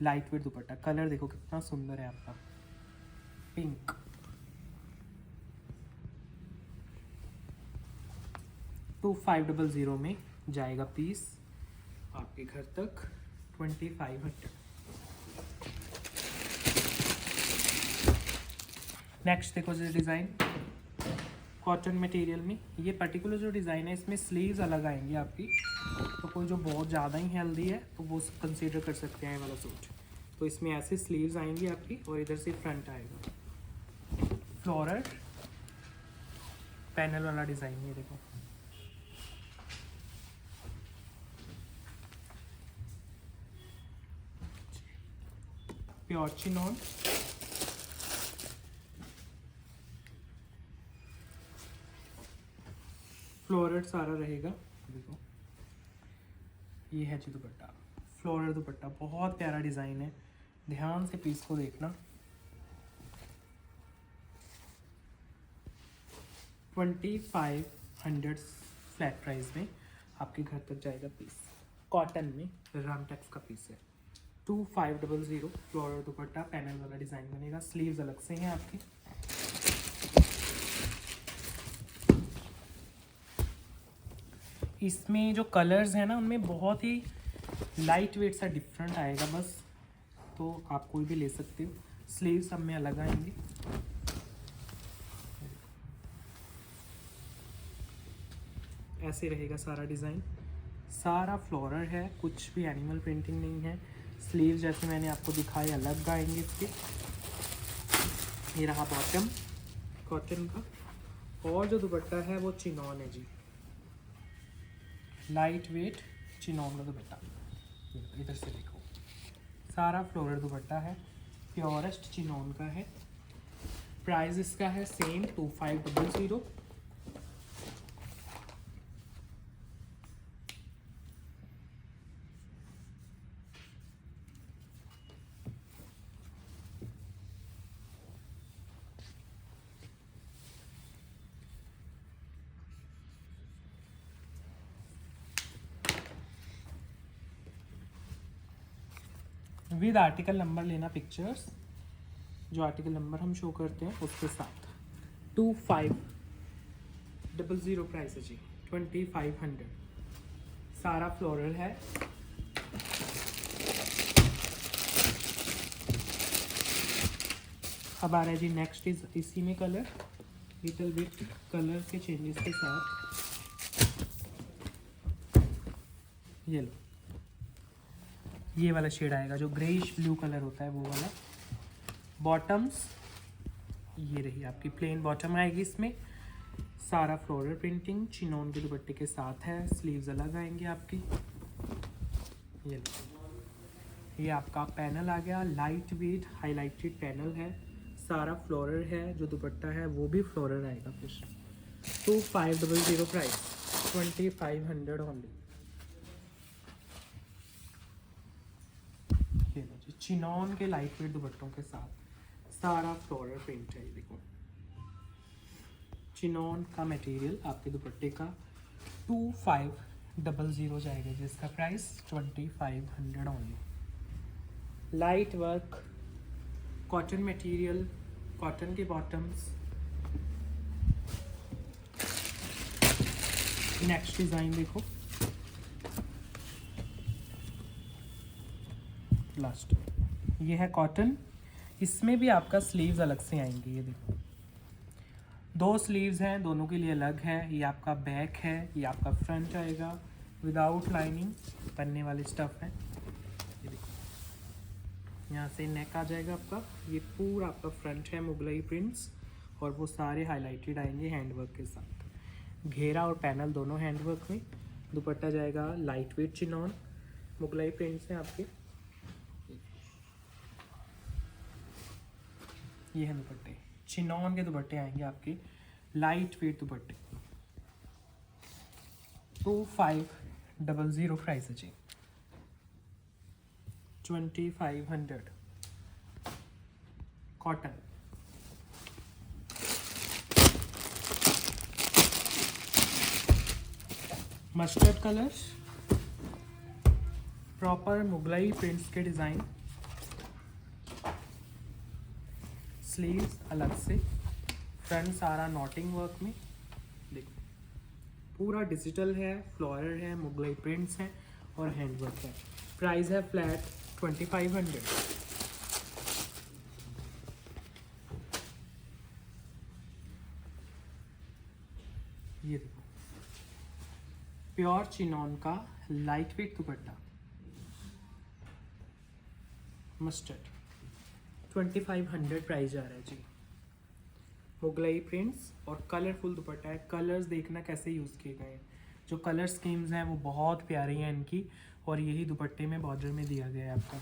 लाइट वेट दुपट्टा। कलर देखो कितना सुंदर है आपका, पिंक। टू 500 में जाएगा पीस आपके घर तक, 2500। नेक्स्ट देखो जो डिज़ाइन कॉटन मटेरियल में, ये पर्टिकुलर जो डिज़ाइन है इसमें स्लीव्स अलग आएंगी आपकी, तो कोई जो बहुत ज़्यादा ही हेल्दी है तो वो कंसीडर कर सकते हैं ये वाला सूट। तो इसमें ऐसे स्लीव्स आएंगी आपकी और इधर से फ्रंट आएगा, फ्लोरल पैनल वाला डिज़ाइन। ये देखो प्योर चिनॉन, फ्लोरल सारा रहेगा। देखो ये है जी दुपट्टा, फ्लोरल दुपट्टा, बहुत प्यारा डिज़ाइन है, ध्यान से पीस को देखना। 2500 फ्लैट प्राइस में आपके घर तक जाएगा पीस, कॉटन में रामटेक्स का पीस है। 2500 फ्लोरल दुपट्टा, पैनल वाला डिज़ाइन बनेगा, स्लीव्स अलग से हैं आपकी। इसमें जो कलर्स हैं ना उनमें बहुत ही लाइट वेट सा डिफरेंट आएगा बस, तो आप कोई भी ले सकते हो। स्लीव्स सब में अलग आएंगे। ऐसे रहेगा सारा डिज़ाइन, सारा फ्लोरल है, कुछ भी एनिमल प्रिंटिंग नहीं है। स्लीव जैसे मैंने आपको दिखाए अलग आएंगे इसके। ये रहा बॉटम कॉटन का, और जो दुपट्टा है वो चिनॉन है जी, लाइट वेट चिनॉन का दुपट्टा। इधर से देखो सारा फ्लोरल दुपट्टा है, प्योरेस्ट चिनॉन का है। प्राइस इसका है सेम 2500। विद आर्टिकल नंबर लेना पिक्चर्स, जो आर्टिकल नंबर हम शो करते हैं उसके साथ। 2500 प्राइस है जी, 2500। सारा फ्लोरल है। अब आ रहा है जी नेक्स्ट इज इसी में कलर, लिटिल बिट कलर के चेंजेस के साथ। ये लो, ये वाला शेड आएगा जो ग्रेइश ब्लू कलर होता है वो वाला। बॉटम्स ये रही आपकी प्लेन बॉटम आएगी इसमें, सारा फ्लोरल प्रिंटिंग चिनॉन के दुपट्टे के साथ है। स्लीव्स अलग आएंगे आपकी। ये लो, ये आपका पैनल आ गया, लाइट वेट हाईलाइटेड पैनल है, सारा फ्लोरल है। जो दुपट्टा है वो भी फ्लोरल आएगा। फिर 2500 प्राइस, 2500 ओनली। चिनॉन के लाइट वेट दुपट्टों के साथ सारा फ्लोरल प्रिंट है। ये देखो चिनॉन का मटेरियल आपके दुपट्टे का 2500 जाएगा जिसका price 2500 only. Light work cotton material, cotton के बॉटम्स। नेक्स्ट डिज़ाइन देखो, लास्ट ये है कॉटन। इसमें भी आपका स्लीव्स अलग से आएंगे, ये देखो 2 स्लीव्स हैं, दोनों के लिए अलग है। ये आपका बैक है, ये आपका फ्रंट आएगा विदाउट लाइनिंग, पन्ने वाले स्टफ है। ये देखो यहाँ से नेक आ जाएगा आपका, ये पूरा आपका फ्रंट है मुगलई प्रिंट्स, और वो सारे हाईलाइटेड आएंगे हैंडवर्क के साथ। घेरा और पैनल दोनों हैंडवर्क में। दुपट्टा जाएगा light weight chinon, Mughlai prints हैं आपके। ये है दुपट्टे, चिनॉन के दुपट्टे आएंगे आपके, लाइट वेट दुपट्टे। 2500 प्राइस है जी, 2500 cotton. Mustard colour, proper Mughlai prints के डिज़ाइन, स्लीव्स अलग से, फ्रंट सारा नॉटिंग वर्क में। देखो पूरा डिजिटल है, फ्लोरल है, मुगलई प्रिंट्स हैं और हैंडवर्क है। प्राइस है फ्लैट 2500। ये देखो प्योर चिनॉन का लाइट वेट दुपट्टा, मस्टर्ड, 2500 प्राइस जा रहा है जी। मुगलई प्रिंट्स और कलरफुल दुपट्टा है। कलर्स देखना कैसे यूज़ किए गए हैं, जो कलर स्कीम्स हैं वो बहुत प्यारी हैं इनकी, और यही दुपट्टे में बॉर्डर में दिया गया है आपका।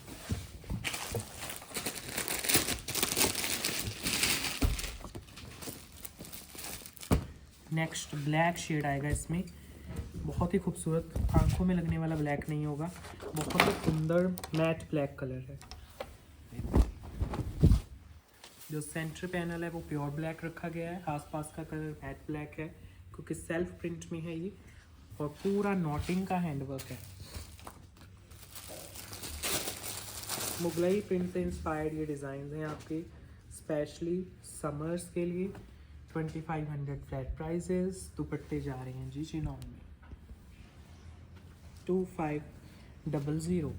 नेक्स्ट ब्लैक शेड आएगा इसमें, बहुत ही खूबसूरत, आंखों में लगने वाला ब्लैक नहीं होगा, बहुत ही सुंदर मैट ब्लैक कलर है। जो सेंटर पैनल है वो प्योर ब्लैक रखा गया है, आसपास का कलर मैट ब्लैक है क्योंकि सेल्फ प्रिंट में है ये, और पूरा नॉटिंग का हैंडवर्क है। मुगलई प्रिंट से इंस्पायर्ड ये डिज़ाइन हैं आपके, स्पेशली समर्स के लिए। 2500 फ्लैट प्राइजेस। दुपट्टे जा रहे हैं जी चिनॉन में 2500।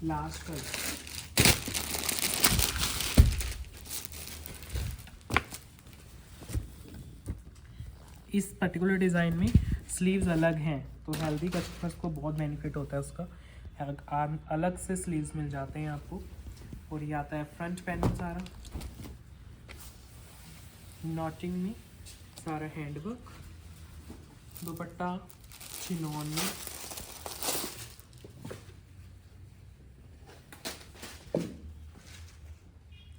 लास्ट कलर, इस पर्टिकुलर डिज़ाइन में स्लीव्स अलग हैं, तो हेल्दी कस्टमर्स को बहुत बेनिफिट होता है उसका, अलग से स्लीव्स मिल जाते हैं आपको। और ये आता है फ्रंट पैनल सारा नॉटिंग में, सारा हैंडवर्क, दुपट्टा चिनॉन में।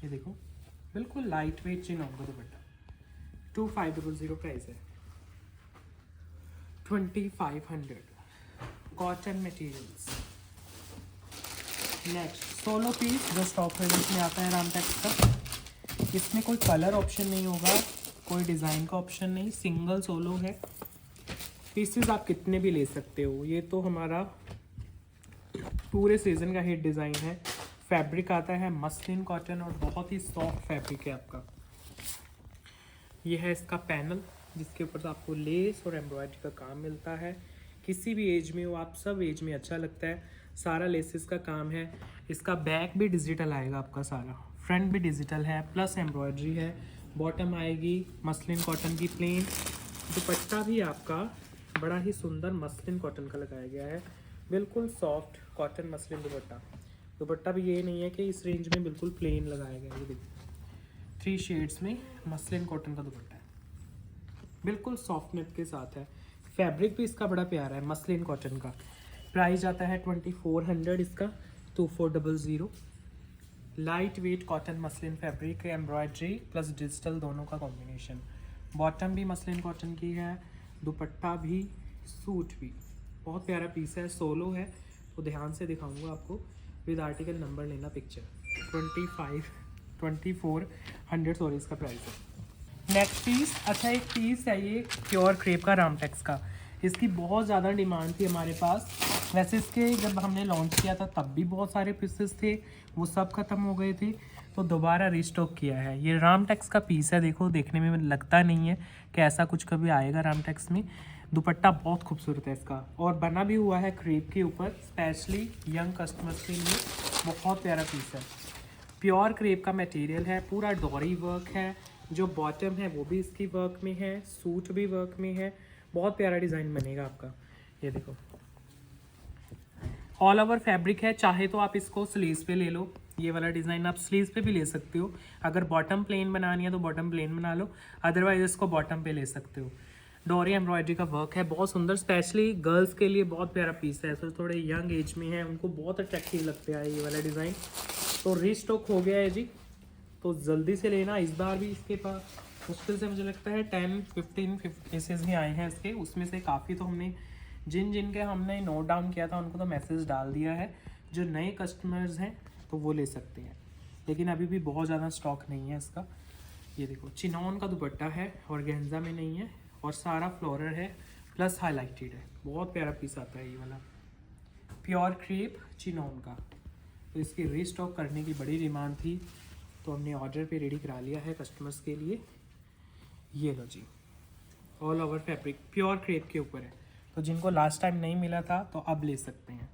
ये देखो बिल्कुल लाइट वेट चिनॉन का दुपट्टा, 2500 प्राइस है। 2500 cotton materials. Next solo piece जो स्टॉक प्रोडक्ट में आता है रामटेक्स का। इसमें कोई कलर ऑप्शन नहीं होगा, कोई डिज़ाइन का ऑप्शन नहीं, सिंगल सोलो है। पीसेस आप कितने भी ले सकते हो। ये तो हमारा पूरे सीज़न का हिट डिज़ाइन है। फैब्रिक आता है मसलिन कॉटन और बहुत ही सॉफ्ट फैब्रिक है आपका। ये है इसका पैनल जिसके ऊपर आपको लेस और एम्ब्रॉयडरी का काम मिलता है। किसी भी एज में हो आप, सब एज में अच्छा लगता है। सारा लेसेस का काम है। इसका बैक भी डिजिटल आएगा आपका सारा, फ्रंट भी डिजिटल है, प्लस एम्ब्रॉयडरी है। बॉटम आएगी मसलिन कॉटन की प्लेन। दुपट्टा भी आपका बड़ा ही सुंदर मसलिन कॉटन का लगाया गया है, बिल्कुल सॉफ्ट कॉटन मसलिन दुपट्टा। दुपट्टा भी ये नहीं है कि इस रेंज में बिल्कुल प्लेन लगाया गया है। ये देखिए 3 शेड्स में मसलिन कॉटन का दुपट्टा है, बिल्कुल सॉफ्ट नेट के साथ है। फैब्रिक भी इसका बड़ा प्यारा है मसलिन कॉटन का। प्राइस आता है 2400 इसका, 2400। Light weight cotton muslin fabric, embroidery plus digital दोनों का कॉम्बिनेशन। बॉटम भी मसलिन कॉटन की है, दुपट्टा भी, सूट भी। बहुत प्यारा पीस है, सोलो है तो ध्यान से दिखाऊंगा आपको। विद आर्टिकल नंबर लेना पिक्चर। 2400 सॉरी इसका प्राइस है। नेक्स्ट पीस, अच्छा एक पीस है ये प्योर क्रेप का रामटेक्स का। इसकी बहुत ज़्यादा डिमांड थी हमारे पास। वैसे इसके जब हमने लॉन्च किया था तब भी बहुत सारे पीसेस थे, वो सब ख़त्म हो गए थे, तो दोबारा रीस्टॉक किया है। ये रामटेक्स का पीस है, देखो देखने में लगता नहीं है कि ऐसा कुछ कभी आएगा रामटेक्स में, दुपट्टा बहुत खूबसूरत है इसका, और बना भी हुआ है क्रेप के ऊपर, स्पेशली यंग कस्टमर्स के लिए बहुत प्यारा पीस है। प्योर क्रेप का मटेरियल है, पूरा डोरी वर्क है, जो बॉटम है वो भी इसकी वर्क में है, सूट भी वर्क में है, बहुत प्यारा डिज़ाइन बनेगा आपका। ये देखो ऑल ओवर फैब्रिक है, चाहे तो आप इसको स्लीव्स पे ले लो, ये वाला डिज़ाइन आप स्लीव्स पे भी ले सकते हो। अगर बॉटम प्लेन बनानी है तो बॉटम प्लेन बना लो, अदरवाइज इसको बॉटम पे ले सकते हो। डोरी एम्ब्रॉयडरी का वर्क है, बहुत सुंदर, स्पेशली गर्ल्स के लिए बहुत प्यारा पीस है। तो थोड़े यंग एज में है उनको बहुत अट्रैक्टिव लगता है ये वाला डिज़ाइन। तो रीस्टॉक हो गया है जी, तो जल्दी से लेना। इस बार भी इसके पास मुश्किल से मुझे लगता है 10-15 पीसेज ही आए हैं इसके, उसमें से काफ़ी तो हमने जिनके हमने नोट डाउन किया था उनको तो मैसेज डाल दिया है। जो नए कस्टमर्स हैं तो वो ले सकते हैं, लेकिन अभी भी बहुत ज़्यादा स्टॉक नहीं है इसका। ये देखो चिनॉन का दुपट्टा है, और गेंजा में नहीं है, और सारा फ्लोरल है प्लस हाईलाइटेड है, बहुत प्यारा पीस आता है ये वाला। प्योर क्रेप चिनॉन का, तो इसकी रीस्टॉक करने की बड़ी डिमांड थी, तो हमने ऑर्डर पे रेडी करा लिया है कस्टमर्स के लिए। ये लो जी, all over fabric pure crepe के ऊपर है, तो जिनको लास्ट टाइम नहीं मिला था तो अब ले सकते हैं।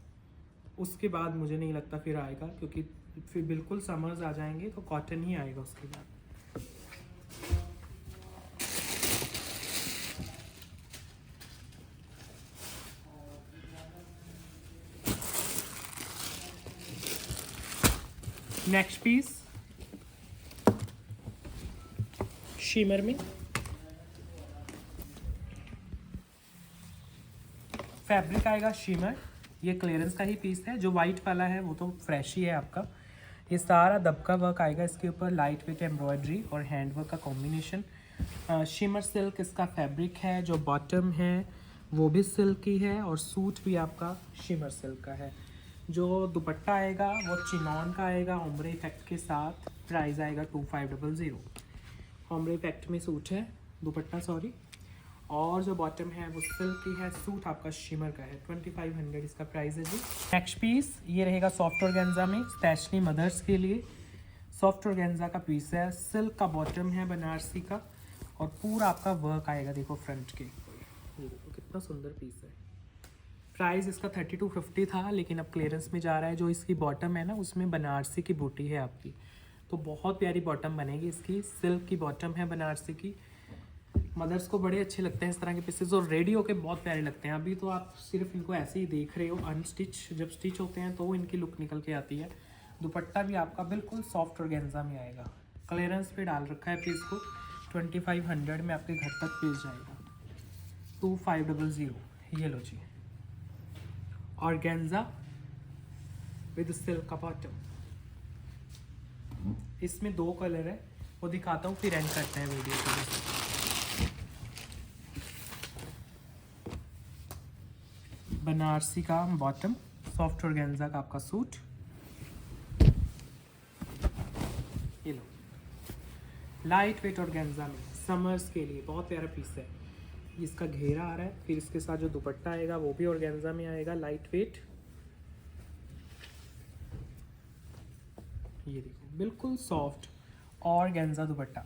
उसके बाद मुझे नहीं लगता फिर आएगा, क्योंकि फिर बिल्कुल समर्स आ जाएंगे तो कॉटन ही आएगा उसके बाद। नेक्स्ट पीस शिमर में, फैब्रिक आएगा शिमर, ये क्लियरेंस का ही पीस है। जो वाइट वाला है वो तो फ्रेश ही है आपका। ये सारा दबका वर्क आएगा इसके ऊपर, लाइट वेट एम्ब्रॉयडरी और हैंड वर्क का कॉम्बिनेशन। शिमर सिल्क इसका फैब्रिक है, जो बॉटम है वो भी सिल्क की है, और सूट भी आपका शिमर सिल्क का है। जो दुपट्टा आएगा वो चिनॉन का आएगा, ओम्ब्रे इफेक्ट के साथ। प्राइस आएगा 2500। ओम्ब्रे इफेक्ट में सूट है, दुपट्टा सॉरी, और जो बॉटम है वो सिल्क की है, सूट आपका शिमर का है। 2500 इसका प्राइस है जी। नेक्स्ट पीस ये रहेगा सॉफ्ट ऑर्गेन्जा में, स्पेशली मदर्स के लिए सॉफ्ट ऑर्गेन्जा का पीस है। सिल्क का बॉटम है बनारसी का, और पूरा आपका वर्क आएगा देखो फ्रंट के। ये देखो कितना सुंदर पीस है। प्राइस इसका 3250 था, लेकिन अब क्लियरेंस में जा रहा है। जो इसकी बॉटम है ना उसमें बनारसी की बूटी है आपकी, तो बहुत प्यारी बॉटम बनेगी इसकी। सिल्क की बॉटम है बनारसी की। मदर्स को बड़े अच्छे लगते हैं इस तरह के पीसेस, और रेडी होके बहुत प्यारे लगते हैं। अभी तो आप सिर्फ इनको ऐसे ही देख रहे हो अनस्टिच, जब स्टिच होते हैं तो इनकी लुक निकल के आती है। दुपट्टा भी आपका बिल्कुल सॉफ्ट ऑर्गेन्जा में आएगा। क्लियरेंस पे डाल रखा है पीस को, 2500 में आपके घर तक पीस जाएगा। 2500। ये लो जी, ऑर्गेन्जा विद सिल्क का बॉटम। इसमें 2 कलर है, वो दिखाता हूँ फिर एंड करते हैं वीडियो को। बनारसी का बॉटम, सॉफ्ट ऑर्गेन्जा का आपका सूट। ये लो, लाइट वेट ऑर्गेन्जा में समर्स के लिए बहुत प्यारा पीस है। इसका घेरा आ रहा है, फिर इसके साथ जो दुपट्टा आएगा वो भी ऑर्गेन्जा में आएगा, लाइट वेट। ये देखो बिल्कुल सॉफ्ट ऑर्गेन्जा दुपट्टा,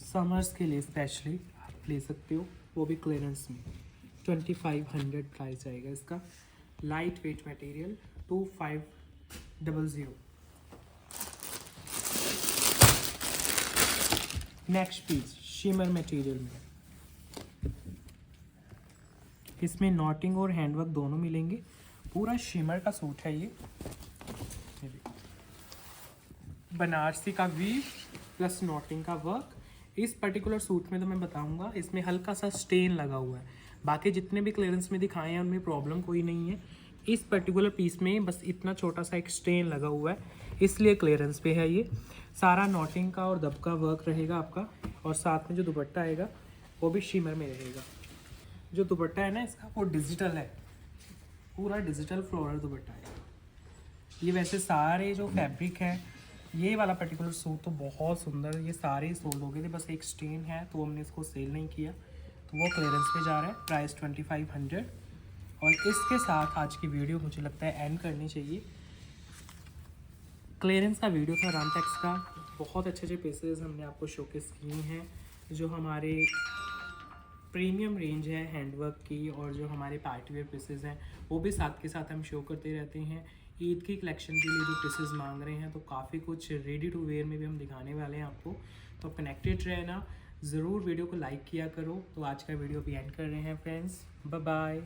समर्स के लिए स्पेशली आप ले सकते हो, वो भी क्लियरेंस में। 2500 प्राइस आएगा इसका। Light weight material, 2500। Next piece shimmer material में, इसमें नॉटिंग और हैंडवर्क दोनों मिलेंगे। पूरा शिमर का सूट है ये बनारसी का वीव प्लस नॉटिंग का वर्क। इस पर्टिकुलर सूट में तो मैं बताऊंगा इसमें हल्का सा स्टेन लगा हुआ है, बाकी जितने भी क्लियरेंस में दिखाए हैं उनमें प्रॉब्लम कोई नहीं है। इस पर्टिकुलर पीस में बस इतना छोटा सा एक स्टेन लगा हुआ है, इसलिए क्लियरेंस पे है ये। सारा नॉटिंग का और दबका वर्क रहेगा आपका, और साथ में जो दुपट्टा आएगा वो भी शिमर में रहेगा। जो दुपट्टा है ना इसका वो डिजिटल है, पूरा डिजिटल फ्लोरल दुपट्टा है ये। वैसे सारे जो फैब्रिक है, ये वाला पर्टिकुलर सूट तो बहुत सुंदर, ये सारे सोल्ड हो गए थे, बस एक स्टेन है तो हमने इसको सेल नहीं किया, तो वो क्लियरेंस पे जा रहा है। प्राइस 2500। और इसके साथ आज की वीडियो मुझे लगता है एंड करनी चाहिए। क्लियरेंस का वीडियो था रामटेक्स का, बहुत अच्छे अच्छे पीसेस हमने आपको शोकेस किए हैं। जो हमारे प्रीमियम रेंज है हैंडवर्क की, और जो हमारे पार्टी वेयर पीसेस हैं वो भी साथ के साथ हम शो करते रहते हैं। ईद की कलेक्शन के लिए जो पीसेस मांग रहे हैं तो काफ़ी कुछ रेडी टू वेयर में भी हम दिखाने वाले हैं आपको, तो कनेक्टेड रहना, ज़रूर वीडियो को लाइक किया करो। तो आज का वीडियो भी एंड कर रहे हैं फ्रेंड्स, बाय बाय।